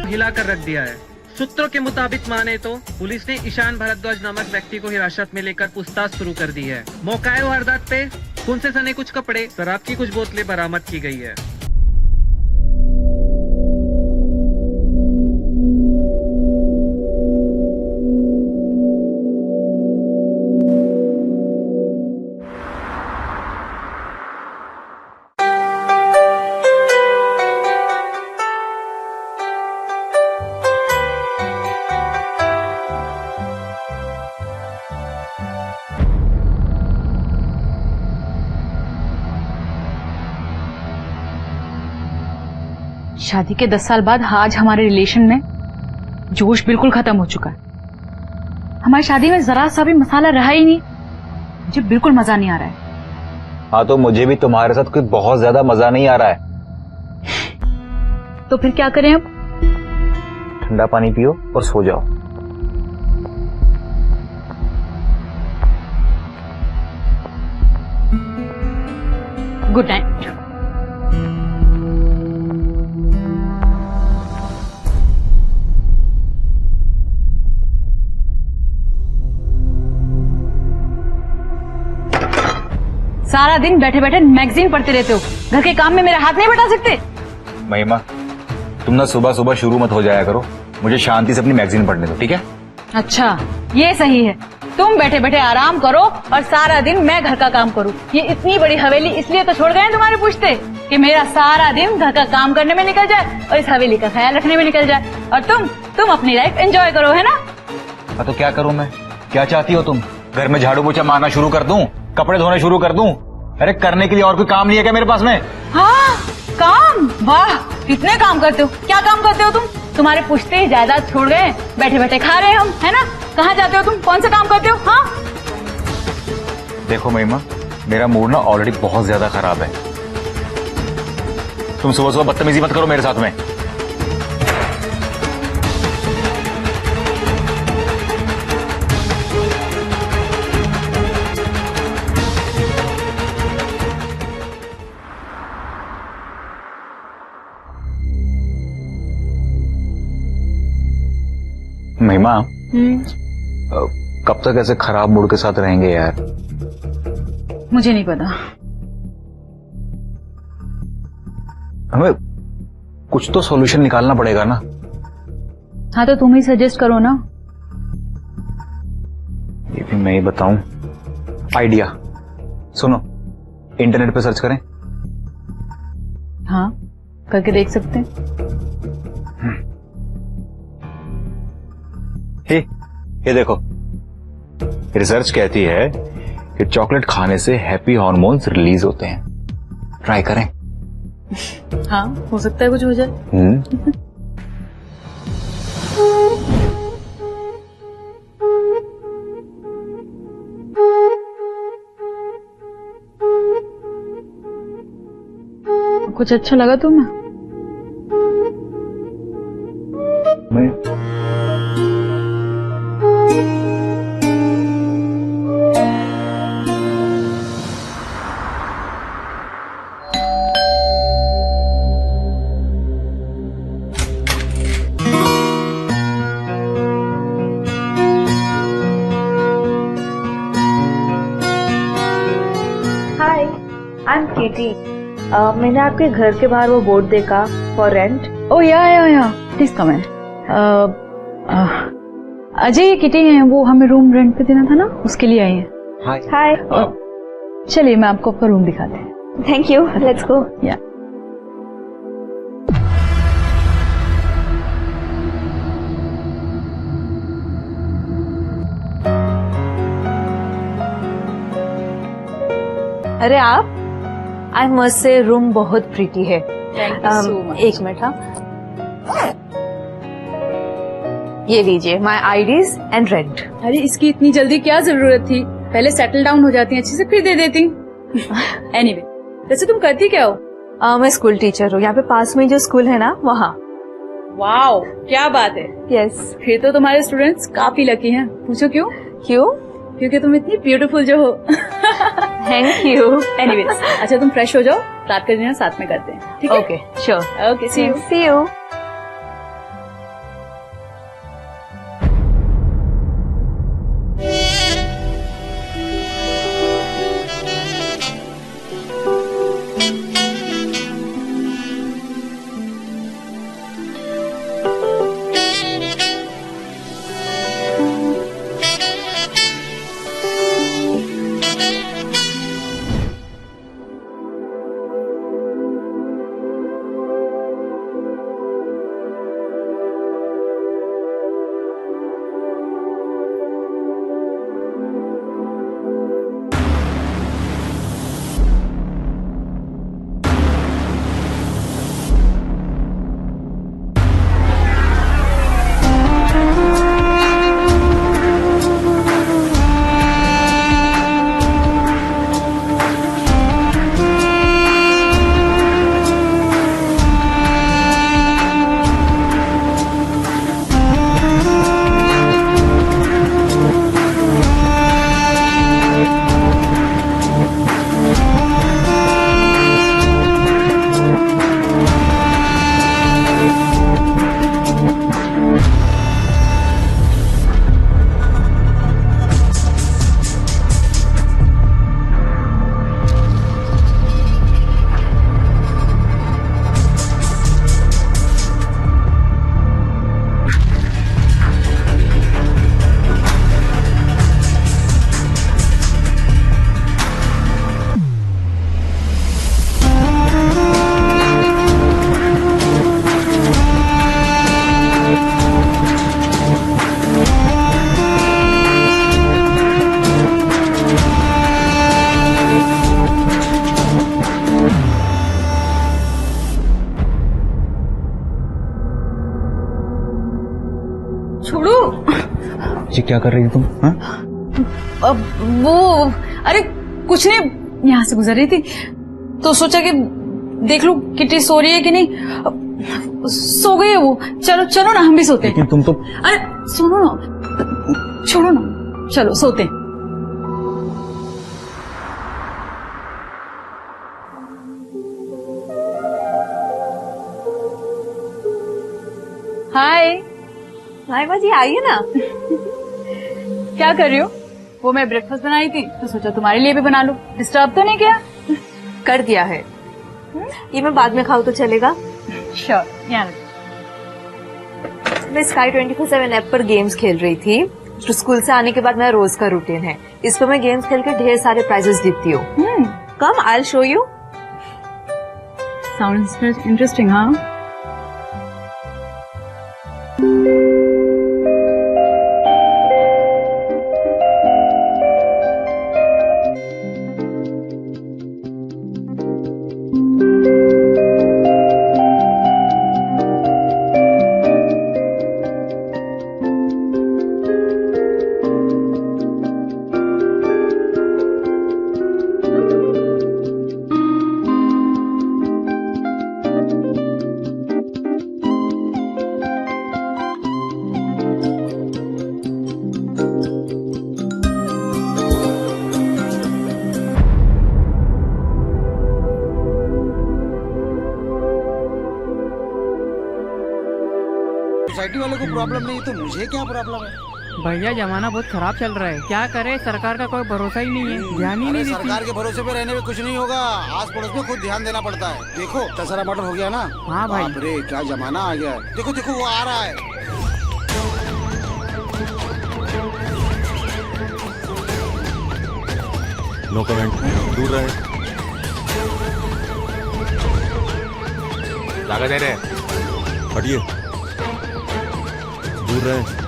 हिलाकर रख दिया है। सूत्रों के मुताबिक माने तो पुलिस ने ईशान भारद्वाज नामक व्यक्ति को हिरासत में लेकर पूछताछ शुरू कर दी है। मौके वारदात पे खून से सने कुछ कपड़े, शराब की कुछ बोतलें बरामद की गई है। शादी के 10 साल बाद आज हमारे रिलेशन में जोश बिल्कुल खत्म हो चुका है। हमारी शादी में जरा सा भी मसाला रहा ही नहीं। मुझे बिल्कुल मजा नहीं आ रहा है। हाँ तो मुझे भी तुम्हारे साथ कोई बहुत ज्यादा मजा नहीं आ रहा है। तो फिर क्या करें अब? ठंडा पानी पियो और सो जाओ। Good night. सारा दिन बैठे बैठे मैगजीन पढ़ते रहते हो, घर के काम में मेरा हाथ नहीं बटा सकते? महिमा, तुम ना सुबह सुबह शुरू मत हो जाया करो। मुझे शांति से अपनी मैगजीन पढ़ने दो, ठीक है? अच्छा, ये सही है। तुम बैठे बैठे आराम करो और सारा दिन मैं घर का काम करूं। ये इतनी बड़ी हवेली इसलिए तो छोड़ गए हैं तुम्हारे पूछते कि मेरा सारा दिन घर का काम करने में निकल जाए और इस हवेली का ख्याल रखने में निकल जाए, और तुम अपनी लाइफ एंजॉय करो, है ना? हाँ तो क्या करूं मैं? क्या चाहती हो तुम? घर में झाड़ू पोछा मारना शुरू कर दूं? कपड़े धोने शुरू कर दूं? अरे करने के लिए और कोई काम नहीं है क्या मेरे पास में? हाँ, काम? वाह, कितने काम करते हो। क्या काम करते हो तुम? तुम्हारे पुश्ते ही जायदाद छोड़ गए, बैठे बैठे खा रहे हम, है ना? कहाँ जाते हो तुम? कौन सा काम करते हो? हाँ देखो महिमा, मेरा मूड ना ऑलरेडी बहुत ज्यादा खराब है। तुम सुबह सुबह बदतमीजी मत करो मेरे साथ में। महिमा, कब तक ऐसे खराब मूड के साथ रहेंगे यार? मुझे नहीं पता। हमें कुछ तो सॉल्यूशन निकालना पड़ेगा ना। हाँ तो तुम ही सजेस्ट करो ना। ये भी मैं ही बताऊं? आइडिया सुनो, इंटरनेट पे सर्च करें। हाँ, करके देख सकते हैं। ये देखो, रिसर्च कहती है कि चॉकलेट खाने से हैप्पी हार्मोन्स रिलीज होते हैं। ट्राई करें? हाँ, हो सकता है कुछ हो जाए। कुछ अच्छा लगा तुम्हें? मैं हाय, आई एम केटी। मैंने आपके घर के बाहर वो बोर्ड देखा, फॉर रेंट। ओह या प्लीज कम इन। अजय, ये किटी हैं, वो हमें रूम रेंट पे देना था ना, उसके लिए आई हैं। हाय। चलिए मैं आपको आपका रूम दिखाते हैं। Thank you, let's go. या अरे आप, आई मस्ट से रूम बहुत प्रीटी है। एक मिनट। हाँ, ये लीजिए माय आईडीज एंड रेंट। अरे इसकी इतनी जल्दी क्या जरूरत थी? पहले सेटल डाउन हो जाती अच्छे से, फिर दे देती। एनीवे, वैसे तुम करती क्या हो? मैं स्कूल टीचर हूँ। यहाँ पे पास में जो स्कूल है ना, वहाँ। वाओ, क्या बात है। यस। फिर तो तुम्हारे स्टूडेंट्स काफी लकी हैं। पूछो क्यों? क्यों? क्योंकि तुम इतनी ब्यूटीफुल जो हो। Thank you. एनीवेज, अच्छा तुम फ्रेश हो जाओ, रात का डिनर साथ में करते हैं, ठीक है? Okay sure. Okay, see you. See you. छोड़ो। ये क्या कर रही है तुम? हाँ? वो अरे कुछ नहीं, यहाँ से गुजर रही थी तो सोचा कि देख लूं किटी सो रही है कि नहीं। सो गई है वो। चलो चलो ना, हम भी सोते हैं। लेकिन तुम तो अरे सुनो ना, छोड़ो ना, चलो सोते हैं। हाय माँ जी आइए ना। क्या कर रही हो? वो मैं ब्रेकफास्ट बनाई थी तो सोचा तुम्हारे लिए भी बना लूं। डिस्टर्ब तो नहीं किया? कर दिया है। ये मैं बाद में खाऊं तो चलेगा? श्योर, यहाँ रखो। मैं स्काई 24/7 ऐप पर गेम्स खेल रही थी। तो स्कूल से आने के बाद मेरा रोज का रूटीन है। इस पर मैं गेम्स खेल के ढेर सारे प्राइजेस जीतती हूँ। Come, I will show you. Sounds interesting. हाँ, सोसाइटी वाले को प्रॉब्लम नहीं तो मुझे क्या प्रॉब्लम है? भैया जमाना बहुत खराब चल रहा है, क्या करे, सरकार का कोई भरोसा ही नहीं है, ध्यान ही नहीं देती। सरकार के भरोसे पे रहने में कुछ नहीं होगा, आस पड़ोस में खुद ध्यान देना पड़ता है। देखो दशहरा मर्डर हो गया ना। हाँ भाई। बाप रे क्या जमाना आ गया है। देखो देखो वो आ रहा है। नो कमेंट, दूर रहे। जागा दे रहे, हटिए, दूर रहे.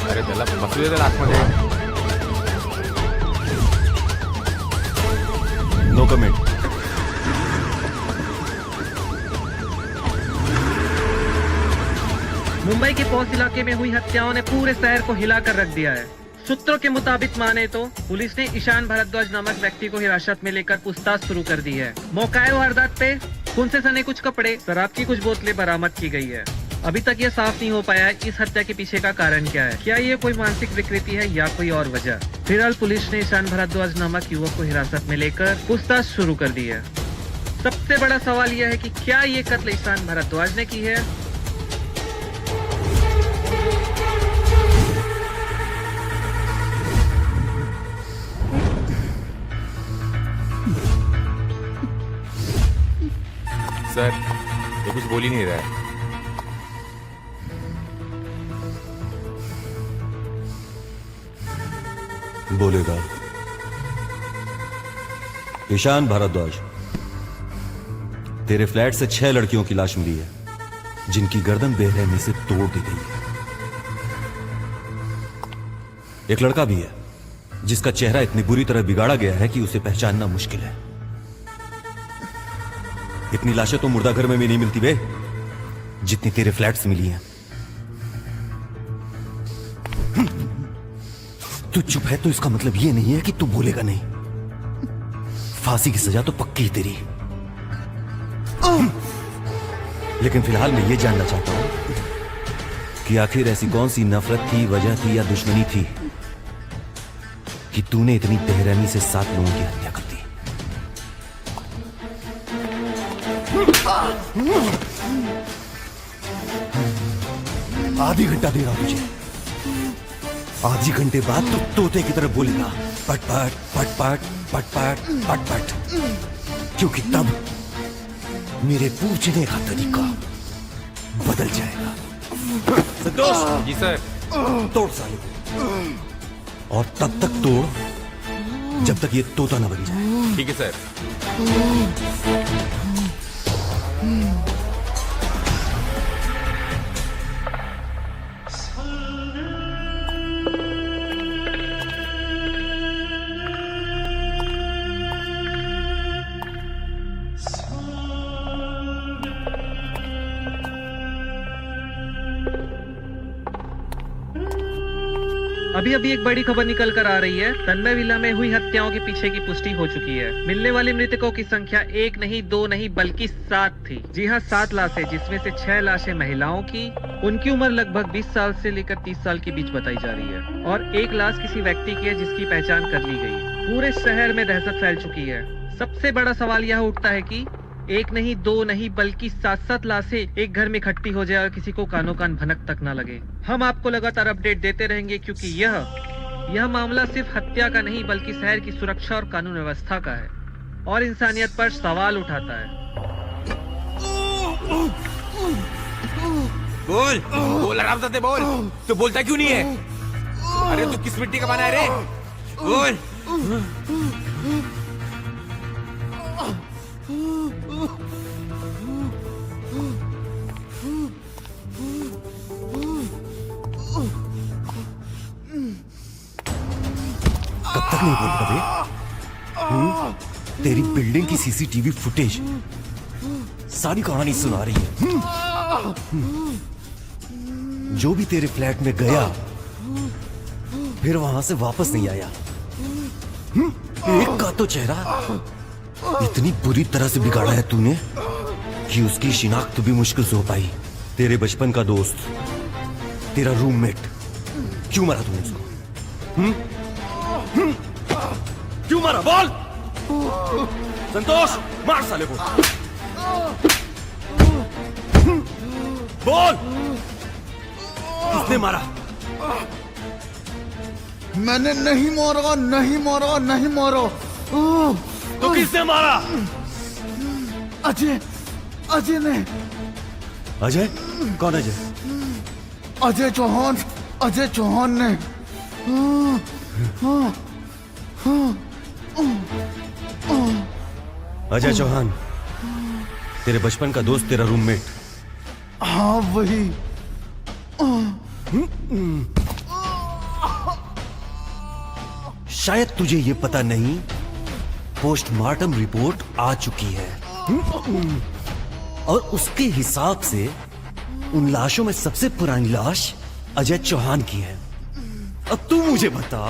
अरे त्याला बसू दे आतमध्ये. No comment. मुंबई के पौंच इलाके में हुई हत्याओं ने पूरे शहर को हिलाकर रख दिया है। सूत्रों के मुताबिक माने तो पुलिस ने ईशान भारद्वाज नामक व्यक्ति को हिरासत में लेकर पूछताछ शुरू कर दी है। मौकाए वारदात पे खून से सने कुछ कपड़े, शराब की कुछ बोतलें बरामद की गई है। अभी तक ये साफ नहीं हो पाया है इस हत्या के पीछे का कारण क्या है। क्या ये कोई मानसिक विकृति है या कोई और वजह। फिलहाल पुलिस ने ईशान भारद्वाज नामक युवक को हिरासत में लेकर पूछताछ शुरू कर दी है। सबसे बड़ा सवाल यह है कि क्या ये कत्ल ईशान भारद्वाज ने की है। सर ये कुछ बोल ही नहीं रहा है। बोलेगा। ईशान भारद्वाज, तेरे फ्लैट से 6 लड़कियों की लाश मिली है जिनकी गर्दन बेरहमी से तोड़ दी गई है। एक लड़का भी है जिसका चेहरा इतनी बुरी तरह बिगाड़ा गया है कि उसे पहचानना मुश्किल है। इतनी लाशें तो मुर्दाघर में भी नहीं मिलती बे जितनी तेरे फ्लैट से मिली हैं। तू चुप है तो इसका मतलब यह नहीं है कि तू बोलेगा नहीं। फांसी की सजा तो पक्की है तेरी। लेकिन फिलहाल मैं ये जानना चाहता हूं कि आखिर ऐसी कौन सी नफरत थी, वजह थी या दुश्मनी थी कि तूने इतनी बेरहमी से 7 लोगों की हत्या कर दी। आधी घंटा दे रहा हूं तुझे। आधी घंटे बाद तो तोते की तरह बोलेगा पट पट पट पट पट पट पट पट, क्योंकि तब मेरे पूछने का तरीका बदल जाएगा। संतोष जी सर। तोड़ साले को, और तब तक तोड़ जब तक ये तोता ना बन जाए। ठीक है सर। अभी अभी एक बड़ी खबर निकल कर आ रही है। तन्मय विला में हुई हत्याओं के पीछे की पुष्टि हो चुकी है। मिलने वाले मृतकों की संख्या 1 नहीं 2 नहीं बल्कि 7 थी। जी हाँ, 7 लाशें, जिसमें से 6 लाशें महिलाओं की। उनकी उम्र लगभग 20 साल से लेकर 30 साल के बीच बताई जा रही है, और 1 लाश किसी व्यक्ति की है जिसकी पहचान कर ली गई। पूरे शहर में दहशत फैल चुकी है। सबसे बड़ा सवाल यह उठता है कि 1 नहीं 2 नहीं बल्कि 7-7 लाशें एक घर में इकट्ठी हो जाए और किसी को कानो कान भनक तक ना लगे। हम आपको लगातार अपडेट देते रहेंगे, क्योंकि यह मामला सिर्फ हत्या का नहीं बल्कि शहर की सुरक्षा और कानून व्यवस्था का है, और इंसानियत पर सवाल उठाता है। बोल बोल आरामजादे बोल। तो बोलता क्यों नहीं है? अरे तू किस मिट्टी का बना है रे? बोल। कब तक नहीं बोलेगा बे? तेरी बिल्डिंग की सीसीटीवी फुटेज सारी कहानी सुना रही है। जो भी तेरे फ्लैट में गया फिर वहां से वापस नहीं आया। एक का तो चेहरा इतनी बुरी तरह से बिगाड़ा है तूने कि उसकी शिनाख्त भी मुश्किल से हो पाई। तेरे बचपन का दोस्त, तेरा रूममेट, क्यों मारा तूने उसको? क्यों मारा? बोल। संतोष, मार साले को। बोल, किसने मारा? मैंने नहीं मारा, नहीं मारा, नहीं मारा। तो किसने मारा? अजय, अजय ने। अजय? कौन अजय? अजय चौहान, अजय चौहान ने। अजय चौहान, तेरे बचपन का दोस्त, तेरा रूममेट। हाँ वही। शायद तुझे ये पता नहीं, पोस्टमार्टम रिपोर्ट आ चुकी है और उसके हिसाब से उन लाशों में सबसे पुरानी लाश अजय चौहान की है। अब तू मुझे बता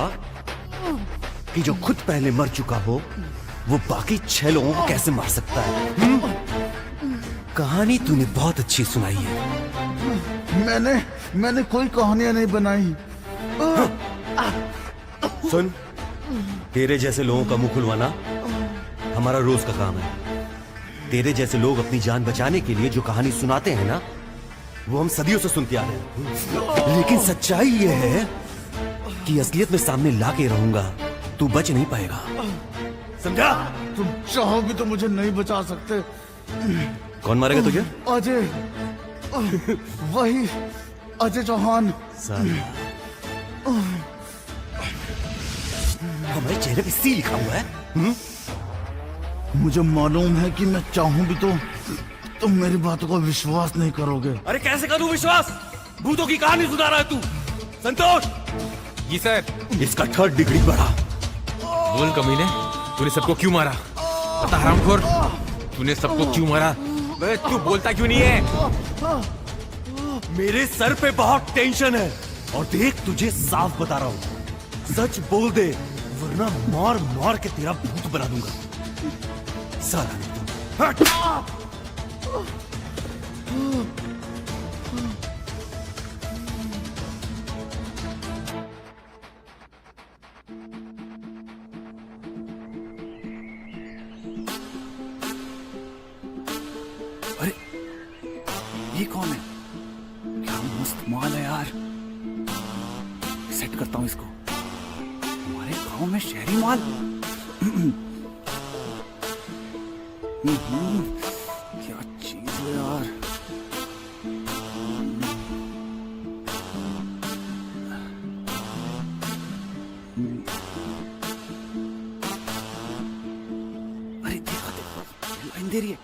कि जो खुद पहले मर चुका हो वो बाकी 6 लोगों को कैसे मार सकता है? कहानी तूने बहुत अच्छी सुनाई है, मैंने कोई कहानियां नहीं बनाई। सुन, तेरे जैसे लोगों का मुंह खुलवाना हमारा रोज का काम है। तेरे जैसे लोग अपनी जान बचाने के लिए जो कहानी सुनाते हैं ना, वो हम सदियों से सुनते आ रहे हैं। लेकिन सच्चाई ये है कि असलियत में सामने लाके रहूंगा, तू बच नहीं पाएगा, समझा? तुम चाहो भी तो मुझे नहीं बचा सकते। कौन मारेगा तुझे? अजय, वही अजय चौहान। हमारे चेहरे पे सी लिखा हुआ है। मुझे मालूम है कि मैं चाहूं भी तो तुम मेरी बातों को विश्वास नहीं करोगे। अरे कैसे करूं विश्वास? भूतों की कहानी सुना रहा है तू। संतोष, जी सर। इसका 3rd डिग्री बढ़ा। बोल कमीने, तूने सबको क्यों मारा? बता हरामखोर, तूने सबको क्यों मारा? बे, तू बोलता क्यों नहीं है? मेरे सर पे बहुत टेंशन है और देख तुझे साफ बता रहा हूँ, सच बोल दे वरना मार मार के तेरा भूत बना दूंगा। साला नहीं तुम। हट! अरे ये कौन है? क्या मस्त माल है यार। सेट करता हूं इसको। हमारे गांव में शहरी माल। क्या चीज है यार। अरे देखो देखो, लाइन दे रही है।